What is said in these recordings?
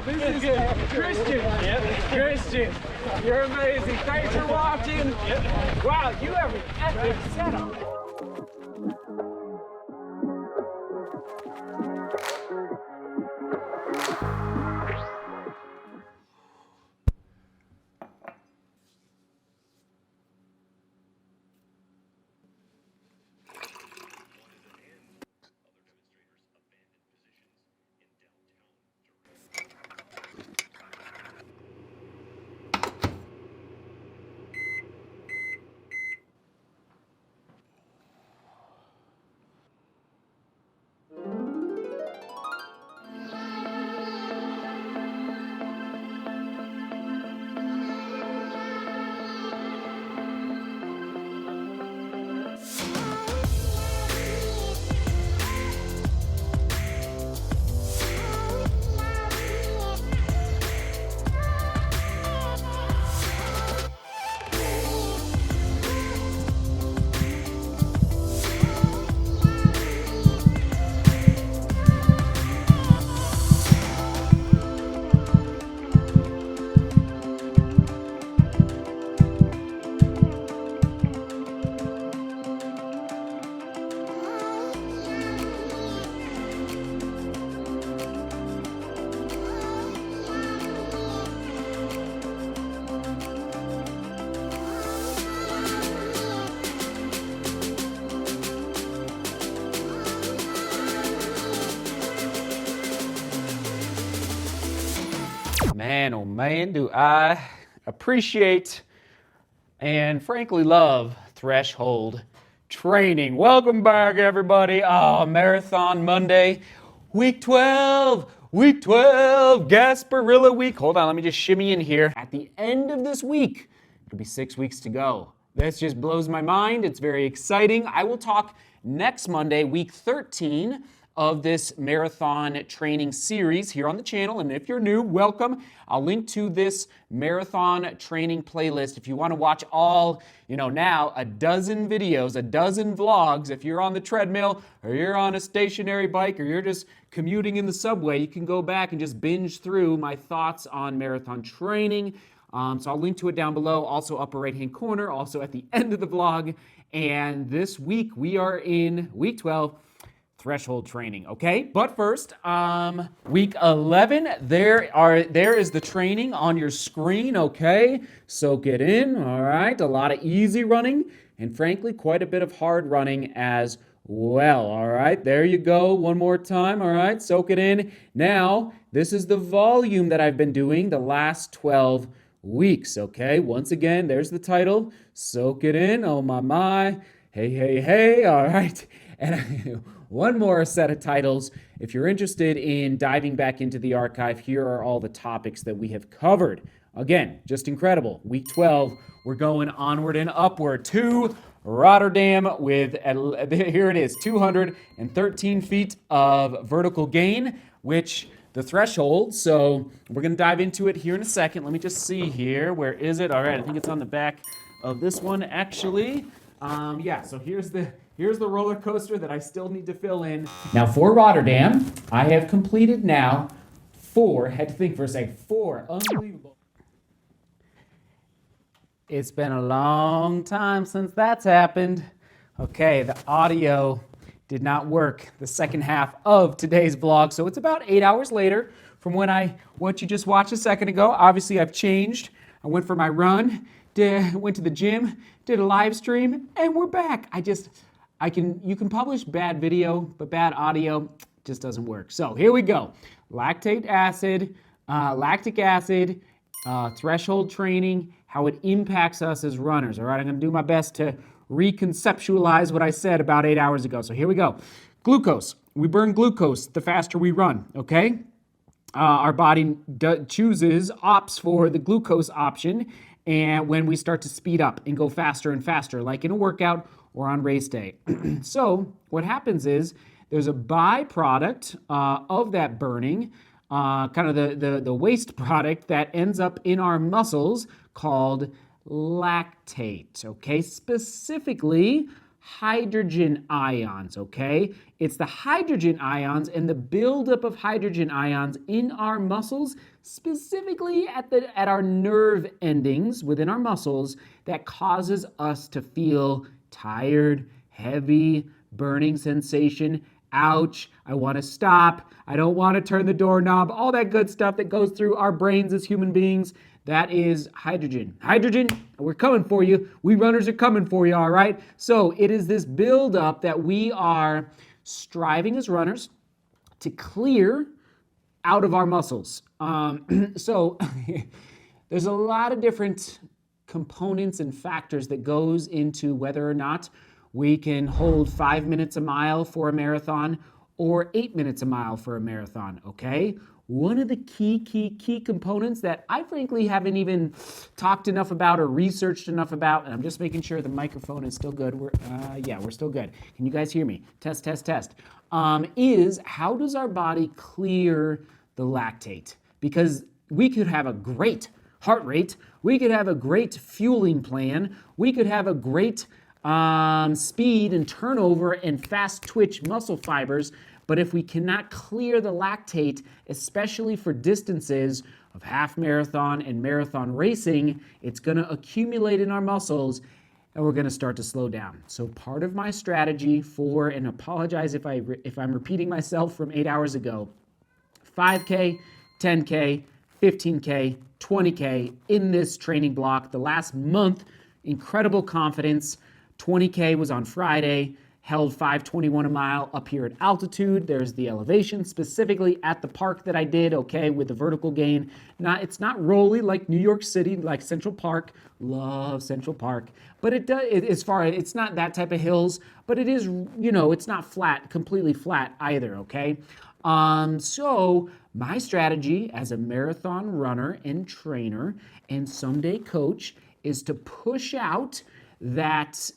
This is Christian. Christian, you're amazing. Thanks for watching. Wow, you have an epic setup. Man, oh man, do I appreciate and frankly love threshold training. Welcome back, everybody. Marathon Monday, week 12, Gasparilla week. Hold on, let me just shimmy in here. At the end of this week, it'll be 6 weeks to go. This just blows my mind. It's very exciting. I will talk next Monday, week 13, of this marathon training series here on the channel. And if you're new, welcome. I'll link to this marathon training playlist if you want to watch all, now a dozen videos, a dozen vlogs. If you're on the treadmill or you're on a stationary bike or you're just commuting in the subway, you can go back and just binge through my thoughts on marathon training. So I'll link to it down below, also upper right-hand corner, also at the end of the vlog. And this week we are in week 12, threshold training, okay? But first, week 11, there is the training on your screen, okay? Soak it in, all right? A lot of easy running, and frankly, quite a bit of hard running as well, all right? There you go, one more time, all right? Soak it in. Now, this is the volume that I've been doing the last 12 weeks, okay? Once again, there's the title, Soak It In, oh my, hey, all right? And one more set of titles. If you're interested in diving back into the archive, here are all the topics that we have covered. Again, just incredible. Week 12, we're going onward and upward to Rotterdam with, here it is, 213 feet of vertical gain, which the threshold. So we're going to dive into it here in a second. Let me just see here. Where is it? All right, I think it's on the back of this one, actually. So here's the roller coaster that I still need to fill in. Now for Rotterdam, I have completed now had to think for a second, 4 unbelievable. It's been a long time since that's happened. Okay, the audio did not work the second half of today's vlog, so it's about 8 hours later from what you just watched a second ago. Obviously, I've changed. I went for my run, went to the gym, did a live stream, and we're back. You can publish bad video, but bad audio just doesn't work. So here we go. Lactic acid, threshold training, how it impacts us as runners. All right, I'm gonna do my best to reconceptualize what I said about 8 hours ago. So here we go. Glucose. We burn glucose the faster we run, okay? Our body opts for the glucose option, and when we start to speed up and go faster and faster, like in a workout or on race day. So what happens is there's a byproduct of that burning, kind of the waste product that ends up in our muscles called lactate, okay? Specifically, hydrogen ions, okay? It's the hydrogen ions and the buildup of hydrogen ions in our muscles, specifically at our nerve endings within our muscles, that causes us to feel tired, heavy, burning sensation. Ouch, I want to stop. I don't want to turn the doorknob. All that good stuff that goes through our brains as human beings. That is hydrogen. Hydrogen, we're coming for you. We runners are coming for you, all right? So it is this buildup that we are striving as runners to clear out of our muscles. So there's a lot of different components and factors that goes into whether or not we can hold 5 minutes a mile for a marathon or 8 minutes a mile for a marathon, okay? One of the key components that I frankly haven't even talked enough about or researched enough about, and I'm just making sure the microphone is still good. We're still good. Can you guys hear me? Test. Is how does our body clear the lactate? Because we could have a great heart rate, we could have a great fueling plan, we could have a great speed and turnover and fast twitch muscle fibers, but if we cannot clear the lactate, especially for distances of half marathon and marathon racing, it's going to accumulate in our muscles and we're going to start to slow down. So part of my strategy for, and apologize if I'm repeating myself from 8 hours ago, 5K, 10K, 15K, 20K in this training block. The last month, incredible confidence. 20K was on Friday, held 5:21 a mile up here at altitude. There's the elevation, specifically at the park that I did, okay, with the vertical gain. It's not rolly like New York City, like Central Park. Love Central Park. But it does, it's not that type of hills, but it is, it's not flat, completely flat either, okay? So my strategy as a marathon runner and trainer and someday coach is to push out that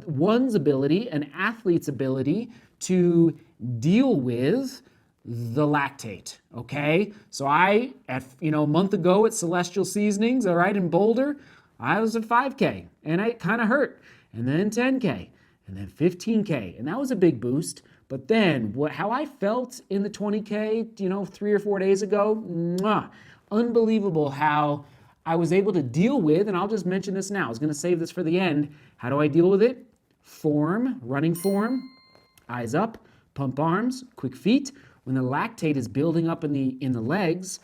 one's ability, an athlete's ability to deal with the lactate, okay? So a month ago at Celestial Seasonings, all right, in Boulder, I was at 5K, and it kind of hurt, and then 10K, and then 15K, and that was a big boost. But then how I felt in the 20K, 3 or 4 days ago, unbelievable how I was able to deal with, and I'll just mention this now. I was going to save this for the end. How do I deal with it? Running form, eyes up, pump arms, quick feet. When the lactate is building up in the legs,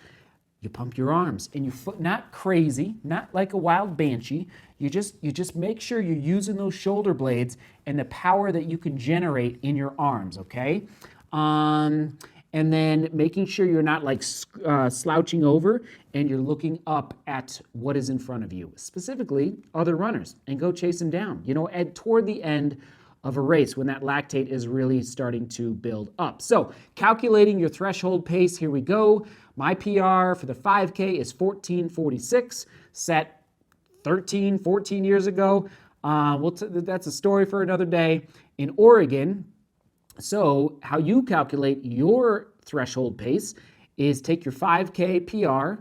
you pump your arms and your foot, not crazy, not like a wild banshee. You just make sure you're using those shoulder blades and the power that you can generate in your arms, okay? And then making sure you're not like slouching over and you're looking up at what is in front of you, specifically other runners, and go chase them down, toward the end of a race when that lactate is really starting to build up. So calculating your threshold pace, here we go. My PR for the 5K is 14:46, set 13, 14 years ago. That's a story for another day. In Oregon, so how you calculate your threshold pace is take your 5K PR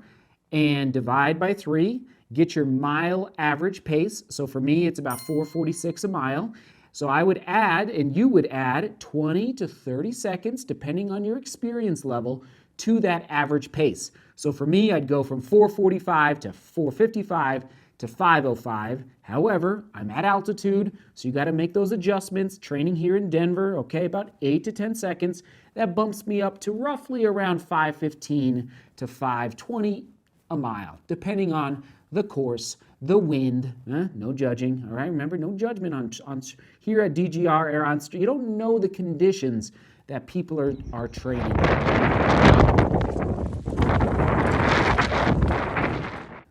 and divide by 3, get your mile average pace. So for me, it's about 4:46 a mile. So I would add, and you would add 20 to 30 seconds, depending on your experience level, to that average pace. So for me, I'd go from 4:45 to 4:55 to 5:05. However, I'm at altitude, so you got to make those adjustments. Training here in Denver, okay, about 8 to 10 seconds. That bumps me up to roughly around 5:15 to 5:20 a mile, depending on the course, the wind. No judging, all right? Remember, no judgment on here at DGR or on street. You don't know the conditions that people are training.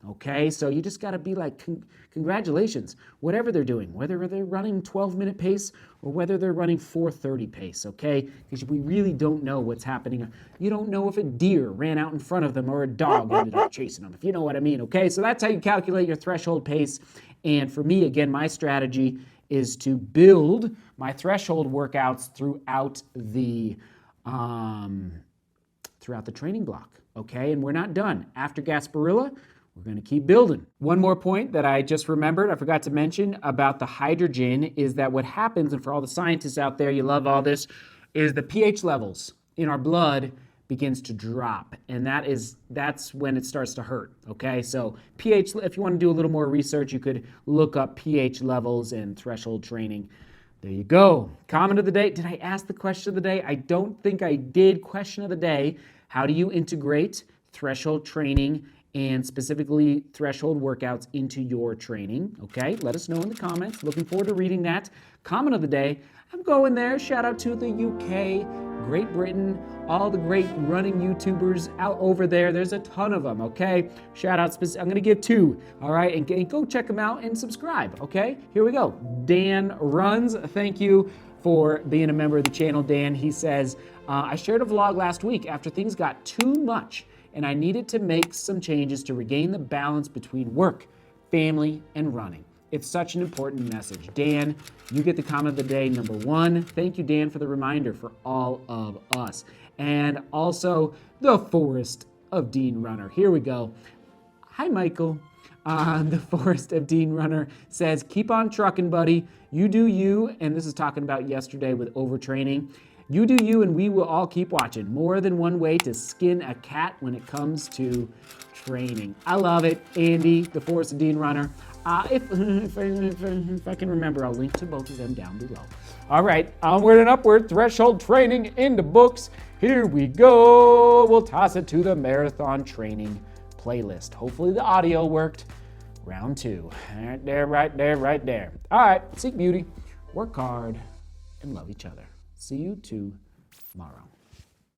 Okay, so you just got to be like, congratulations, whatever they're doing, whether they're running 12-minute pace or whether they're running 4:30 pace, okay? Because we really don't know what's happening. You don't know if a deer ran out in front of them or a dog ended up chasing them, if you know what I mean, okay? So that's how you calculate your threshold pace. And for me, again, my strategy is to build my threshold workouts throughout the training block, okay? And we're not done. After Gasparilla, we're going to keep building. One more point that I just remembered, I forgot to mention about the hydrogen is that what happens, and for all the scientists out there, you love all this, is the pH levels in our blood begins to drop, and that's when it starts to hurt, okay? So pH, if you want to do a little more research, you could look up pH levels and threshold training. There you go. Comment of the day. Did I ask the question of the day? I don't think I did. Question of the day. How do you integrate threshold training and specifically threshold workouts into your training? Okay, let us know in the comments. Looking forward to reading that. Comment of the day. I'm going there. Shout out to the UK, Great Britain, all the great running YouTubers out over there. There's a ton of them, okay? Shout out, I'm going to give 2, all right? And go check them out and subscribe, okay? Here we go. Dan Runs, thank you for being a member of the channel, Dan. He says, I shared a vlog last week after things got too much and I needed to make some changes to regain the balance between work, family, and running. It's such an important message. Dan, you get the comment of the day, number 1. Thank you, Dan, for the reminder for all of us. And also, the Forest of Dean Runner. Here we go. Hi, Michael. The Forest of Dean Runner says, keep on trucking, buddy. You do you. And this is talking about yesterday with overtraining. You do you, and we will all keep watching. More than one way to skin a cat when it comes to training. I love it, Andy, the Forest of Dean Runner. If I can remember, I'll link to both of them down below. All right, onward and upward, threshold training into books. Here we go. We'll toss it to the marathon training playlist. Hopefully the audio worked. Round 2. Right there, right there, right there. All right, seek beauty, work hard, and love each other. See you tomorrow.